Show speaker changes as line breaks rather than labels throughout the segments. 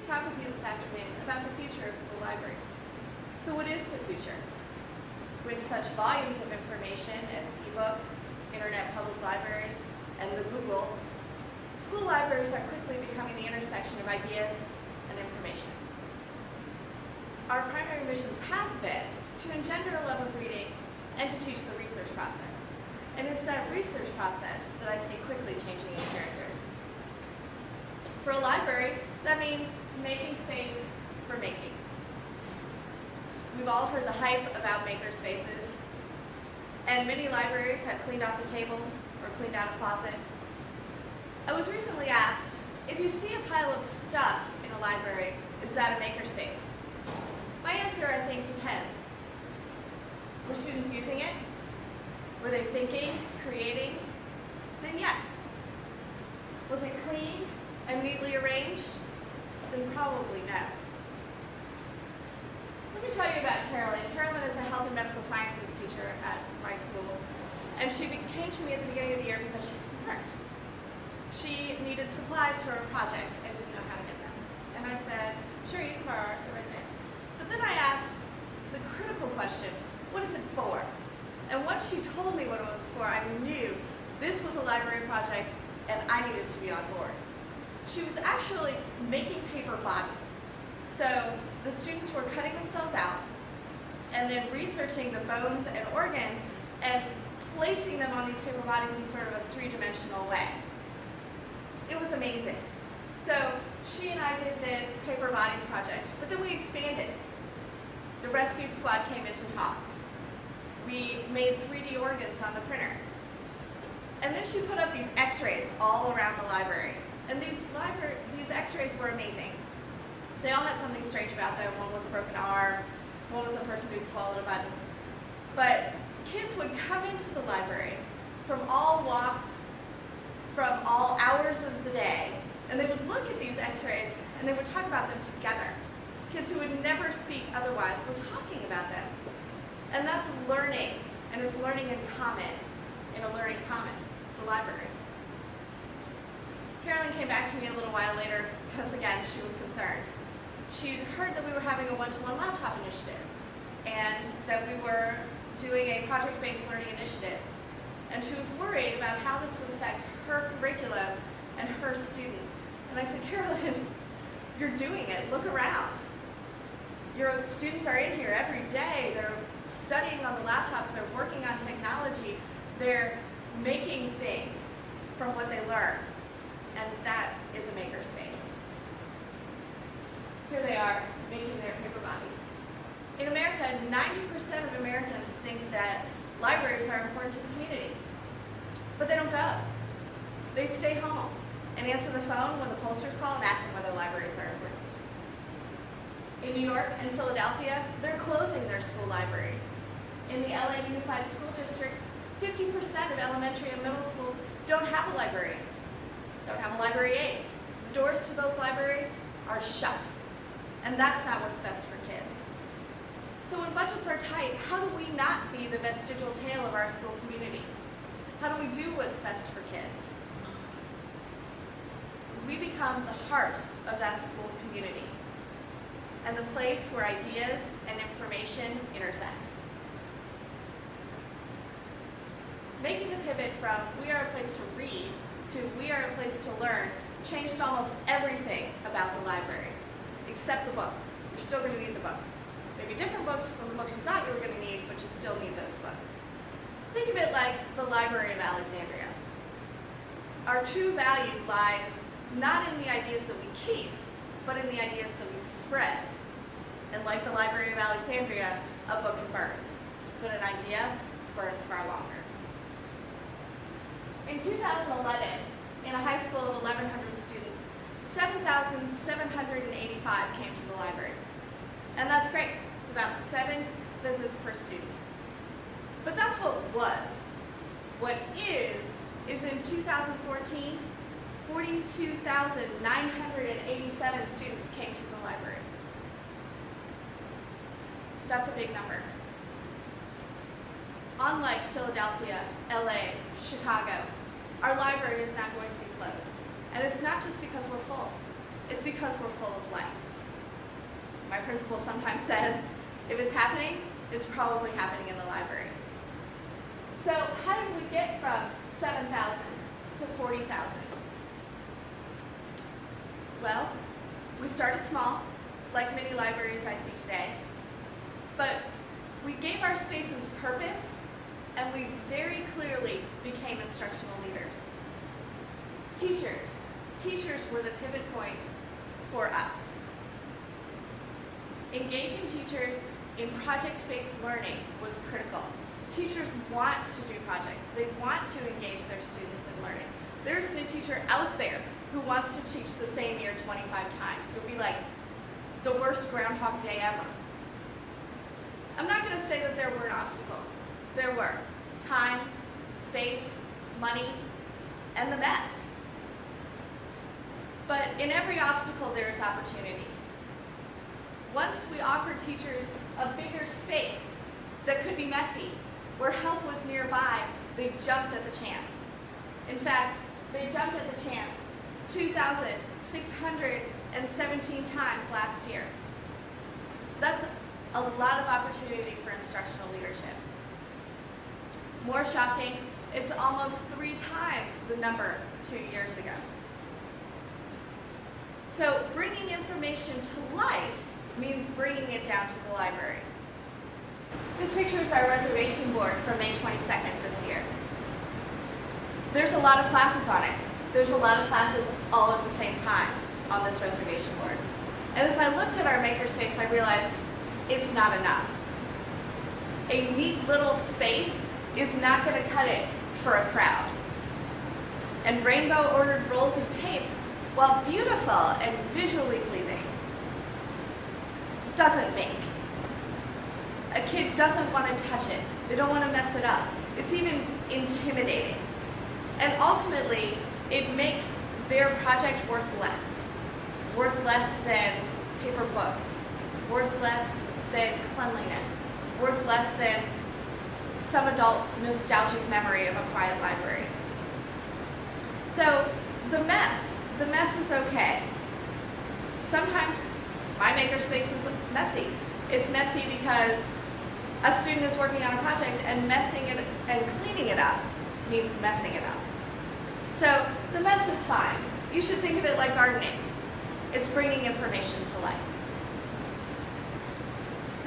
talk with you this afternoon about the future of school libraries. So what is the future? With such volumes of information as ebooks, internet public libraries, and the Google, school libraries are quickly becoming the intersection of ideas and information. Our primary missions have been to engender a love of reading and to teach the research process. And it's that research process that I see quickly changing in character. For a library, that means making space for making. We've all heard the hype about Makerspaces, and many libraries have cleaned off a table or cleaned out a closet. I was recently asked, if you see a pile of stuff in a library, is that a makerspace? My answer, I think, depends. Were students using it? Were they thinking, creating? Then yes. Was it clean and neatly arranged? Then probably no. Let me tell you about Carolyn. Carolyn is a health and medical sciences teacher at my school, and she came to me at the beginning of the year because she was concerned. She needed supplies for a project and didn't know how to get them. And I said, sure, you can borrow ours, they're right there. But then I asked the critical question, what is it for? And once she told me what it was for, I knew this was a library project and I needed to be on board. She was actually making paper bodies. So the students were cutting themselves out and then researching the bones and organs and placing them on these paper bodies in sort of a three-dimensional way. It was amazing. So she and I did this paper bodies project, but then we expanded. The rescue squad came in to talk. We made 3D organs on the printer. And then she put up these x-rays all around the library. And these x-rays were amazing. They all had something strange about them. One was a broken arm, one was a person who'd swallowed a button. But kids would come into the library from all walks, from all hours of the day, and they would look at these x-rays and they would talk about them together. Kids who would never speak otherwise were talking about them. And that's learning, and it's learning in common, in a learning commons, the library. Carolyn came back to me a little while later because, again, she was concerned. She'd heard that we were having a one-to-one laptop initiative and that we were doing a project-based learning initiative. And she was worried about how this would affect her curriculum and her students. And I said, Carolyn, you're doing it. Look around. Your students are in here every day. They're studying on the laptops. They're working on technology. They're making things from what they learn. And that is a makerspace. Here they are, making their paper bodies. In America, 90% of Americans think that libraries are important to the community. But they don't go. They stay home and answer the phone when the pollsters call and ask them whether libraries are important. In New York and Philadelphia, they're closing their school libraries. In the LA Unified School District, 50% of elementary and middle schools don't have a library, don't have a library aid. The doors to those libraries are shut, and that's not what's best for kids. So when budgets are tight, how do we not be the vestigial tale of our school community? How do we do what's best for kids? We become the heart of that school community and the place where ideas and information intersect. Making the pivot from we are a place to read to we are a place to learn changed almost everything about the library, except the books. You're still going to need the books. Maybe different books from the books you thought you were going to need, but you still need those books. Think of it like the Library of Alexandria. Our true value lies not in the ideas that we keep, but in the ideas that we spread. And like the Library of Alexandria, a book can burn, but an idea burns far longer. In 2011, in a high school of 1,100 students, 7,785 came to the library. And that's great. It's about 7 visits per student. But that's what was. What is in 2014, 42,987 students came to the library. That's a big number. Unlike Philadelphia, LA, Chicago, our library is not going to be closed. And it's not just because we're full. It's because we're full of life. My principal sometimes says, if it's happening, it's probably happening in the library. So how did we get from 7,000 to 40,000? Well, we started small, like many libraries I see today, but we gave our spaces purpose, and we very clearly became instructional leaders. Teachers were the pivot point for us. Engaging teachers in project-based learning was critical. Teachers want to do projects. They want to engage their students in learning. There isn't a teacher out there who wants to teach the same year 25 times. It would be like the worst Groundhog Day ever. I'm not going to say that there weren't obstacles. There were. Time, space, money, and the mess. But in every obstacle, there is opportunity. Once we offered teachers a bigger space that could be messy, where help was nearby, they jumped at the chance. In fact, they jumped at the chance 2,617 times last year. That's a lot of opportunity for instructional leadership. More shocking, it's almost 3 times the number 2 years ago. So bringing information to life means bringing it down to the library. This picture is our reservation board for May 22nd this year. There's a lot of classes on it. There's a lot of classes all at the same time on this reservation board. And as I looked at our makerspace, I realized it's not enough. A neat little space is not going to cut it for a crowd. And rainbow ordered rolls of tape, while beautiful and visually pleasing, doesn't make. A kid doesn't want to touch it. They don't want to mess it up. It's even intimidating. And ultimately, it makes their project worth less. Worth less than paper books. Worth less than cleanliness. Worth less than some adult's nostalgic memory of a quiet library. So the mess is okay. Sometimes my makerspace is messy. It's messy because a student is working on a project and messing it and cleaning it up means messing it up. So the mess is fine. You should think of it like gardening. It's bringing information to life.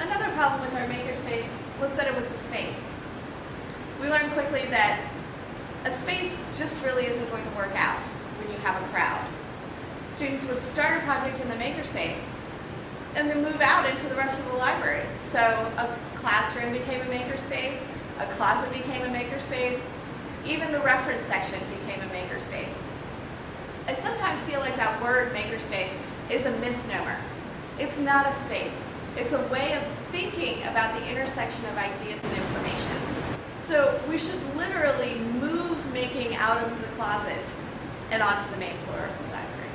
Another problem with our makerspace was that it was a space. We learned quickly that a space just really isn't going to work out when you have a crowd. Students would start a project in the makerspace and then move out into the rest of the library. So a classroom became a makerspace, a closet became a makerspace, even the reference section became a makerspace. I sometimes feel like that word makerspace is a misnomer. It's not a space. It's a way of thinking about the intersection of ideas and information. So we should literally move making out of the closet and onto the main floor of the library.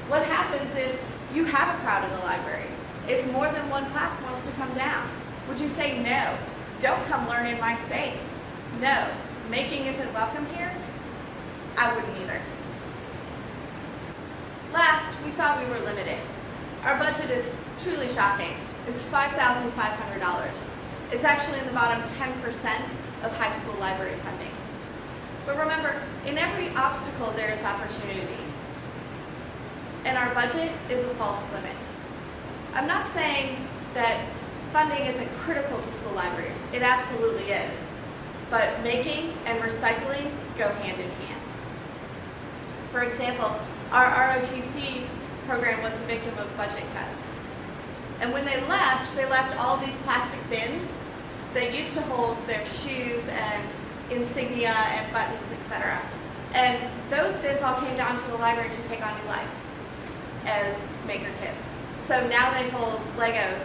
What happens if you have a crowd in the library? If more than one class wants to come down, would you say no? Don't come learn in my space. No, making isn't welcome here? I wouldn't either. Last, we thought we were limited. Our budget is truly shocking. It's $5,500. It's actually in the bottom 10% of high school library funding. But remember, in every obstacle there is opportunity. And our budget is a false limit. I'm not saying that funding isn't critical to school libraries. It absolutely is. But making and recycling go hand in hand. For example, our ROTC program was the victim of budget cuts. And when they left all these plastic bins that used to hold their shoes and insignia and buttons, etc. And those bins all came down to the library to take on new life as maker kits. So now they hold Legos,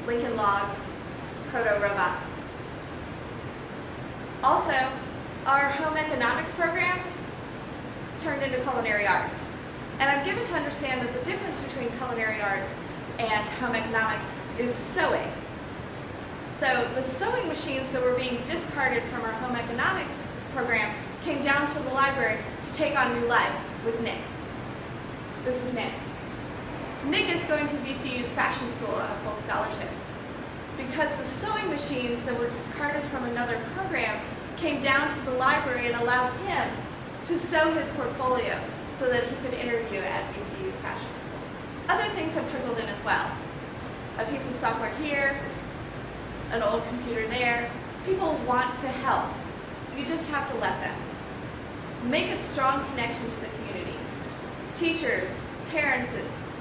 Lincoln Logs, proto-robots. Also, our home economics program turned into culinary arts. And I'm given to understand that the difference between culinary arts and home economics is sewing. So the sewing machines that were being discarded from our home economics program came down to the library to take on new life with Nick. This is Nick. Nick is going to VCU's fashion school on a full scholarship because the sewing machines that were discarded from another program came down to the library and allowed him to sew his portfolio so that he could interview at VCU's fashion school. Other things have trickled in as well. A piece of software here, an old computer there. People want to help. You just have to let them. Make a strong connection to the community. Teachers, parents,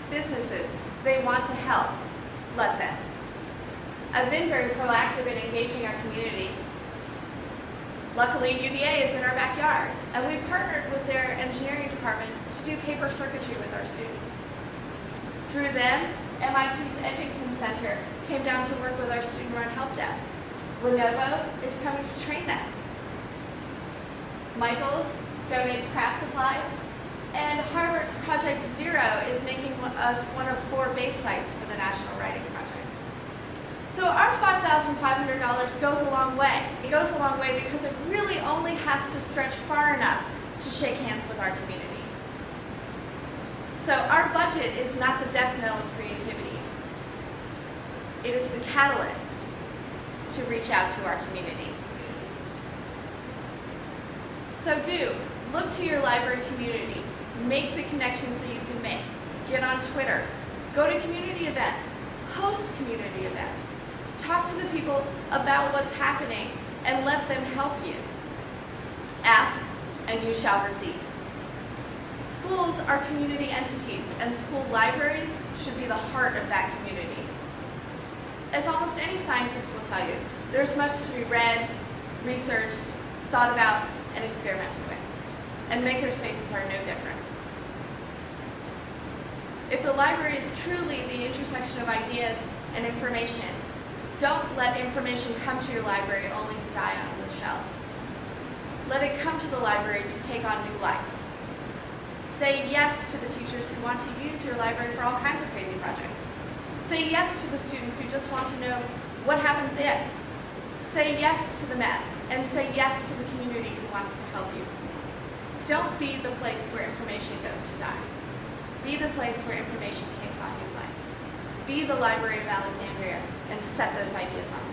businesses, they want to help. Let them. I've been very proactive in engaging our community. Luckily, UVA is in our backyard, and we partnered with their engineering department to do paper circuitry with our students. Through them, MIT's Edgington Center came down to work with our student-run help desk. Lenovo is coming to train them. Michael's donates craft supplies, and Harvard's Project Zero is making us one of 4 base sites for the National Writing Project. So our $5,500 goes a long way. It goes a long way because it really only has to stretch far enough to shake hands with our community. So our budget is not the death knell of creativity. It is the catalyst to reach out to our community. So look to your library community. Make the connections that you can make. Get on Twitter. Go to community events. Host community events. Talk to the people about what's happening and let them help you. Ask and you shall receive. Schools are community entities, and school libraries should be the heart of that community. As almost any scientist will tell you, there's much to be read, researched, thought about, and experimented with. And makerspaces are no different. If the library is truly the intersection of ideas and information, don't let information come to your library only to die on the shelf. Let it come to the library to take on new life. Say yes to the teachers who want to use your library for all kinds of crazy projects. Say yes to the students who just want to know what happens if. Say yes to the mess, and say yes to the community who wants to help you. Don't be the place where information goes to die. Be the place where information takes on new life. Be the Library of Alexandria and set those ideas on fire.